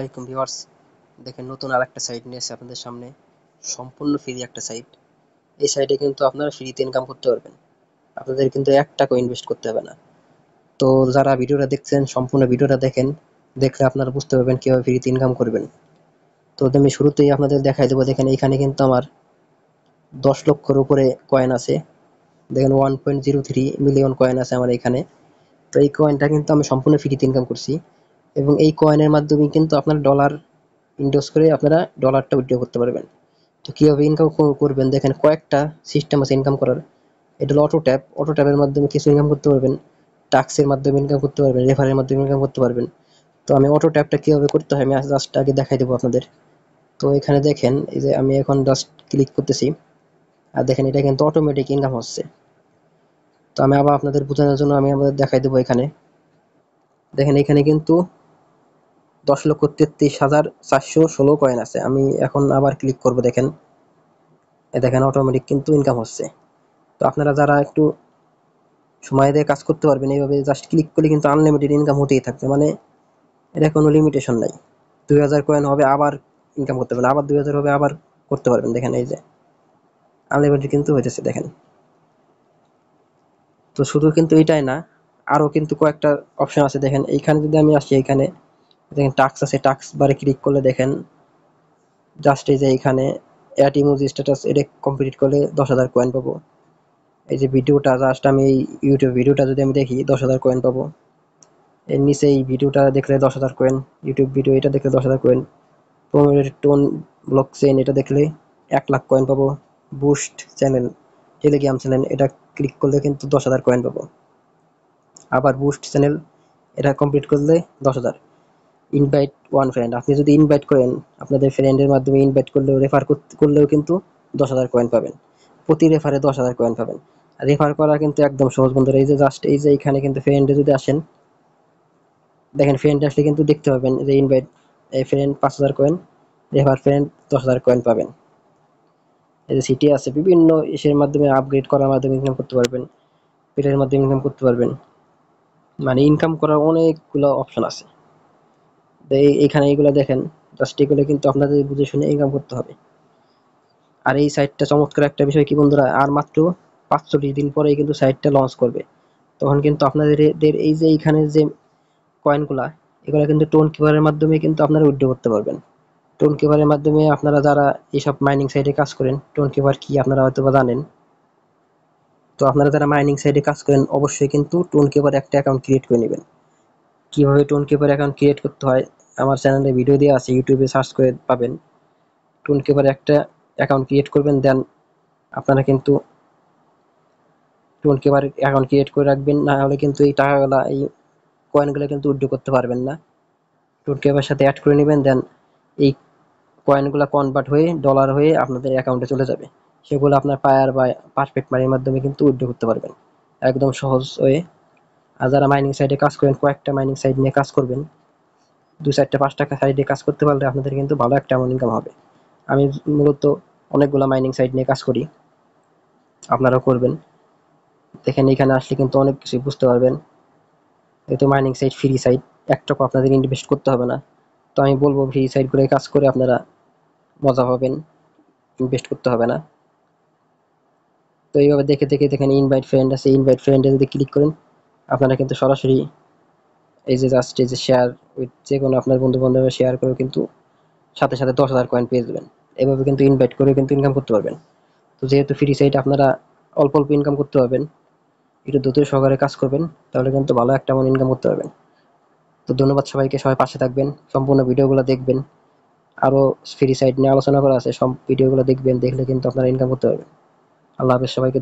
আসসালামাইকুম ভিউয়ার্স, দেখেন নতুন আরেকটা সাইট নিয়ে এসেছি আপনাদের সামনে। সম্পূর্ণ ফ্রি একটা সাইট। এই সাইটে কিন্তু আপনারা ফ্রিতে ইনকাম করতে পারবেন। আপনাদের কিন্তু ১ টাকাও ইনভেস্ট করতে হবে না। তো যারা ভিডিওটা দেখছেন সম্পূর্ণ ভিডিওটা দেখেন, দেখলে আপনারা বুঝতে পারবেন কিভাবে ফ্রিতে ইনকাম করবেন। তো আমি শুরুতেই আপনাদের দেখাই দেবো। দেখেন এইখানে কিন্তু আমার ১০ লক্ষের উপরে কয়েন আছে। দেখেন 1.03 মিলিয়ন কয়েন আছে আমার এখানে। তো এই কয়েনটা কিন্তু আমি সম্পূর্ণ ফ্রিতে ইনকাম করছি, এবং এই কয়েনের মাধ্যমে কিন্তু আপনার ডলার ইনভেস্ট করে আপনারা ডলারটা উইথড্র করতে পারবেন। তো কিভাবে ইনকাম করবেন, দেখেন কয়েকটা সিস্টেম আছে ইনকাম করার। এটা হলো অটো ট্যাপের মাধ্যমে কিছু ইনকাম করতে পারবেন, টাক্সের মাধ্যমে ইনকাম করতে পারবেন, রেফারের মাধ্যমে ইনকাম করতে পারবেন। তো আমি অটো ট্যাপটা কিভাবে করতে হয় আমি জাস্ট আগে দেখাই দেবো আপনাদের। তো এখানে দেখেন, এই যে আমি এখন জাস্ট ক্লিক করতেছি, আর দেখেন এটা কিন্তু অটোমেটিক ইনকাম হচ্ছে। তো আমি আবার আপনাদের বোঝানোর জন্য আমি আমাদের দেখাই দেবো। এখানে দেখেন, এখানে কিন্তু ১০,৩৩,৪১৬ কয়েন আছে। আমি এখন আবার ক্লিক করব। দেখেন, দেখেন অটোমেটিক কিন্তু ইনকাম হচ্ছে। তো আপনারা যারা একটু সময় দিয়ে কাজ করতে পারবেন, এইভাবে জাস্ট ক্লিক করলে কিন্তু আনলিমিটেড ইনকাম হতেই থাকবে। মানে এটা কোনো লিমিটেশন নাই। ২০০০ কয়েন হবে আবার ইনকাম করতে পারবেন, আবার ২০০০ হবে আবার করতে পারবেন। দেখেন এই যে আনলিমিটেড কিন্তু হইতেছে দেখেন। তো শুধু কিন্তু এটাই না, আরও কিন্তু কয়েকটা অপশন আছে। দেখেন এইখানে যদি আমি আসি, এইখানে দেখেন টাস্ক আছে। টাস্ক বারে ক্লিক করলে দেখেন জাস্ট এই যে এইখানে অ্যাড ইমোজি স্ট্যাটাস, এটা কমপ্লিট করলে ১০,০০০ কয়েন পাবো। এই যে ভিডিওটা জাস্ট আমি এই ইউটিউব ভিডিওটা যদি আমি দেখি ১০,০০০ কয়েন পাবো। এর নিচে এই ভিডিওটা দেখলে ১০,০০০ কয়েন, ইউটিউব ভিডিও এটা দেখলে ১০,০০০ কয়েন, টোন ব্লকচেন এটা দেখলে ১,০০,০০০ কয়েন পাবো। বুস্ট চ্যানেল, টেলিগ্রাম চ্যানেল, এটা ক্লিক করলে কিন্তু ১০,০০০ কয়েন পাবো। আবার বুস্ট চ্যানেল এটা কমপ্লিট করলে ১০,০০০। ইনভাইট ওয়ান ফ্রেন্ড, আপনি যদি ইনভাইট করেন আপনাদের ফ্রেন্ডের মাধ্যমে ইনভাইট করলেও, রেফার করলেও কিন্তু ১০,০০০ কয়েন পাবেন। প্রতি রেফারে ১০,০০০ কয়েন পাবেন। রেফার করা কিন্তু একদম সহজ বন্ধুরা। এই যে জাস্ট এই যে এখানে কিন্তু ফ্রেন্ডে যদি আসেন, দেখেন ফ্রেন্ড আসলে কিন্তু দেখতে পাবেন যে ইনভাইট এই friend ৫,০০০ coin, refer friend ১০,০০০ coin পাবেন। এই যে সিটি আছে, বিভিন্ন ইসের মাধ্যমে আপগ্রেড করার মাধ্যমে ইনকাম করতে পারবেন, পেটের মাধ্যমে ইনকাম করতে পারবেন। মানে ইনকাম করার অনেকগুলো অপশন আছে। তো এইখানে এইগুলো দেখেন, জাস্ট এগুলো কিন্তু আপনাদের বুঝে শুনে ইনকাম করতে হবে। আর এই সাইটটা চমৎকার একটা বিষয় কি বন্ধুরা, আর মাত্র ৪৫ দিন পরেই কিন্তু সাইটটা লঞ্চ করবে। তখন কিন্তু আপনাদের এই যে এইখানে যে কয়েনগুলা, এগুলো কিন্তু টোন কিপারের মাধ্যমে কিন্তু আপনারা উইথড্র করতে পারবেন। টোন কিপারের মাধ্যমে আপনারা যারা এইসব মাইনিং সাইটে কাজ করেন, টোন কিপার কি আপনারা হয়তো বা জানেন। তো আপনারা যারা মাইনিং সাইটে কাজ করেন অবশ্যই কিন্তু টোন কিপার একটা অ্যাকাউন্ট ক্রিয়েট করে নেবেন। কিভাবে টোন কিপার অ্যাকাউন্ট ক্রিয়েট করতে হয় আমার চ্যানেলে ভিডিও দেওয়া আছে, ইউটিউবে সার্চ করে পাবেন। টোন কিপার একটা অ্যাকাউন্ট ক্রিয়েট করবেন, দেন আপনারা কিন্তু টোন কিপার অ্যাকাউন্ট ক্রিয়েট করে রাখবেন, না হলে কিন্তু এই টাকাগুলা, এই কয়েনগুলো কিন্তু উইথড্র করতে পারবেন না। টোন কিপারের সাথে অ্যাড করে নেবেন, দেন এই কয়েনগুলো কনভার্ট হয়ে ডলার হয়ে আপনাদের অ্যাকাউন্টে চলে যাবে। সেগুলো আপনার পায়ার বা পারফেক্ট মানির মাধ্যমে কিন্তু উইথড্র করতে পারবেন একদম সহজ ওয়ে। আর যারা মাইনিং সাইটে কাজ করেন, কয়েকটা মাইনিং সাইট নিয়ে কাজ করবেন, ২, ৪টা, ৫টা সাইটে কাজ করতে পারলে আপনাদের কিন্তু ভালো একটা অ্যামাউন্ট ইনকাম হবে। আমি মূলত অনেকগুলো মাইনিং সাইট নিয়ে কাজ করি, আপনারাও করবেন। দেখেন এখানে আসলে কিন্তু অনেক কিছুই বুঝতে পারবেন। যেহেতু মাইনিং সাইট ফ্রি সাইট, ১ টাকা আপনাদের ইনভেস্ট করতে হবে না। তো আমি বলবো ফ্রি সাইটগুলোয় কাজ করে আপনারা মজা পাবেন, ইনভেস্ট করতে হবে না। তো এইভাবে দেখে দেখে দেখেন ইনভাইট ফ্রেন্ড আছে, ইনভাইট ফ্রেন্ডে যদি ক্লিক করেন আপনারা কিন্তু সরাসরি এই যে জাস্ট এই যে শেয়ার উইথ, যে কোনো আপনার বন্ধু বান্ধবের শেয়ার করেও কিন্তু সাথে সাথে ১০,০০০ কয়েন পেয়ে যাবেন। এভাবে কিন্তু ইনভাইট করে কিন্তু ইনকাম করতে পারবেন। তো যেহেতু ফ্রি সাইট আপনারা অল্প অল্প ইনকাম করতে পারবেন, একটু দ্রুত সহকারে কাজ করবেন, তাহলে কিন্তু ভালো একটা অ্যামাউন্ট ইনকাম করতে পারবেন। তো ধন্যবাদ সবাইকে, সবাই পাশে থাকবেন, সম্পূর্ণ ভিডিওগুলো দেখবেন। আরও ফ্রি সাইট নিয়ে আলোচনা করা আছে, সব ভিডিওগুলো দেখবেন, দেখলে কিন্তু আপনারা ইনকাম করতে পারবেন। আল্লাহ হাফেজ সবাইকে।